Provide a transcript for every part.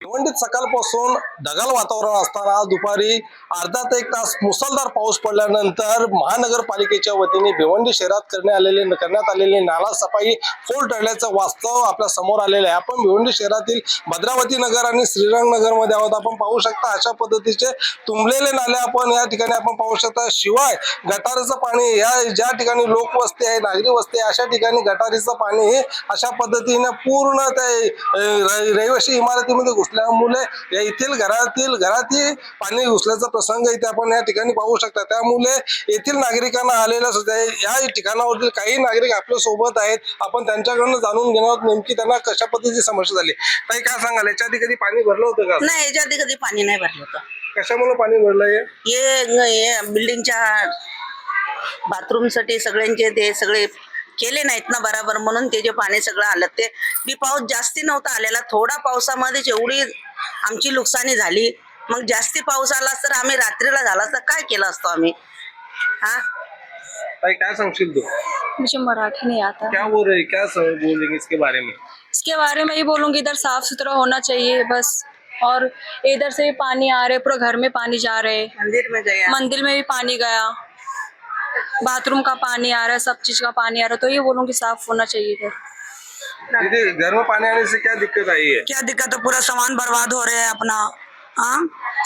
भिवंडीत सकाळपासून ढगाळ वातावरण असताना आज दुपारी अर्धा ते 1 तास मुसळधार पाऊस पडल्यानंतर महानगरपालिकेच्या वतीने भिवंडी शहरात करण्यात आलेले नाला सफाई फोल ठरल्याचं वास्तव आपल्या समोर आलेलं आहे। आपण भिवंडी शहरातील भद्रावती नगर आणि श्रीरंग नगर मध्ये आहोत। आपण पाहू शकता अशा पद्धतीचे तुंबलेले नाले आपण या ठिकाणी आपण पाहू शकता। शिवाय गटाराचं पाणी या ज्या ठिकाणी लोकवस्ती आहे, नागरी वस्ती आहे, अशा ठिकाणी गटारीचं पाणी हे अशा पद्धतीने पूर्ण रहिवासी इमारतीमध्ये घुसल्यामुळे येथील घरातील पाणी घुसल्याचा प्रसंग इथे आपण या ठिकाणी पाहू शकता। त्यामुळे येथील नागरिकांना आलेला सुद्धा या ठिकाणावरील काही नागरिक आपल्या सोबत आहेत। आपण त्यांच्याकडून जाणून घेणार आहोत नेमकी त्यांना कशा पद्धतीची समस्या झाली। ताई काय सांगाल, याच्या आधी कधी पाणी भरलं होतं का? नाही, याच्या आधी कधी पाणी नाही भरलं होतं। कशामुळे पाणी भरलंय? ये बिल्डिंगच्या बाथरूम साठी सगळ्यांचे ते सगळे केले नाहीत ना बरोबर, म्हणून ते जे पाणी सगळं आलं ते बी पाऊस जास्ती नव्हता आलेला। थोडा पावसामध्येच एवढी आमची नुकसानी झाली। मग जास्ती पाऊस आला तर आम्ही रात्रीला झाला तर काय केलं असतो आम्ही? ताई काय सांगशील तू? मुझे मराठी नहीं आता। क्या बोल रही, क्या बोलेंगे इसके बारे में? इसके बारे में ये बोलूंगी, इधर साफ सुथरा होना चाहिए बस। और इधर से भी पानी आ रहे, पूरा घर में पानी जा रहे, मंदिर में भी पानी गया, बाथरूम का पानी आ रहा है, सब चीज का पानी आ रहा है। तो ये बोलूंगी साफ होना चाहिए इधर। दीदी, घर में पानी आने से क्या दिक्कत आई है? क्या दिक्कत है? पूरा सामान बर्बाद हो रहे हैं अपना।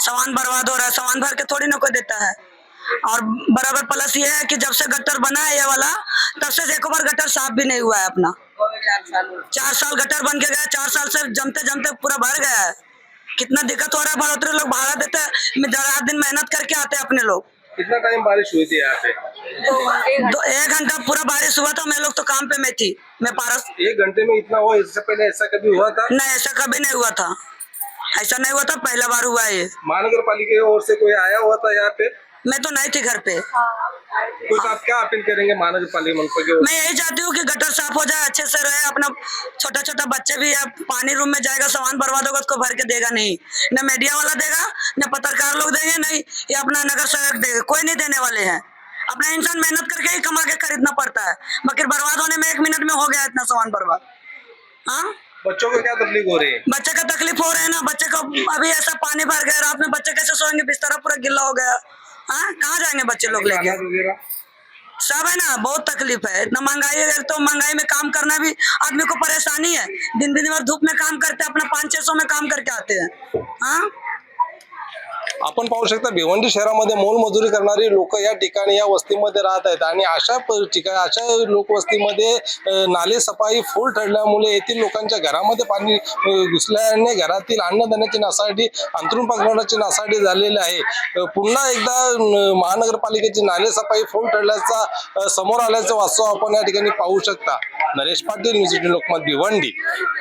सामान बर्बाद हो रहा है, सामान भर के थोड़ी ना कोई देता है। और बराबर प्लस ये है कि जब से गटर बना है ये वाला, तब से एक बार गटर साफ भी नहीं हुआ है अपना। 4 साल गटर बन के गया, 4 साल से जमते जमते पूरा भर गया है। कितना दिक्कत हो रहा है। बढ़ोतरी लोग भाड़ा देते हैं, रात दिन मेहनत करके आते हैं अपने लोग। कितना टाइम बारिश हुई थी यहाँ पे? 1 घंटा पूरा बारिश हुआ था। मैं लोग तो काम पे में थी, मैं पारस। 1 घंटे में इतना हुआ? इससे पहले ऐसा कभी हुआ था? नहीं, ऐसा कभी नहीं हुआ था। ऐसा नहीं हुआ था, पहला बार हुआ है ये। महानगर पालिका की ओर से कोई आया हुआ था यहाँ पे? मैं तो नहीं थी घर पे। कुछ आप क्या अपील करेंगे महानगर पालिका की ओर? मैं यही चाहती हूँ कि गटर साफ हो जाए, अच्छे से रहे। अपना छोटा छोटा बच्चे भी है, पानी रूम में जाएगा, सामान बर्बाद होगा उसको भर के देगा नहीं। न मीडिया वाला देगा, न पत्रकार लोग देंगे, नहीं ये अपना नगर सेवक देगा। कोई नहीं देने वाले हैं। अपना इंसान मेहनत करके ही कमा के खरीदना पड़ता है। बाकी बर्बाद होने में 1 मिनट में हो गया इतना सामान बर्बाद। बच्चों को क्या तकलीफ हो रही है? बच्चे का तकलीफ हो रहे है ना। बच्चे को अभी ऐसा पानी भर गया, रात में बच्चे कैसे सोएंगे? बिस्तर पूरा गिल्ला हो गया। कहाँ जाएंगे बच्चे लोग लेके? सब है ना, बहुत तकलीफ है। इतना महंगाई है, तो महंगाई में काम करना भी आदमी को परेशानी है। दिन भर धूप में काम करते हैं, अपना 500-600 में काम करके आते हैं। आपण पाहू शकता भिवंडी शहरामध्ये मोलमजुरी करणारी लोक या ठिकाणी या वस्तीमध्ये राहत आहेत आणि अशा लोकवस्तीमध्ये नाले सफाई फुल ठरल्यामुळे येथील लोकांच्या घरामध्ये पाणी घुसल्याने घरातील अन्नधान्याची नासाडी, अंथरूण पांघरणाची नासाडी झालेली आहे। पुन्हा एकदा महानगरपालिकेची नाले सफाई फुल ठरल्याचा समोर आल्याचं वास्तव आपण या ठिकाणी पाहू शकता। नरेश पाटील, न्यूज 18 लोकमत, भिवंडी।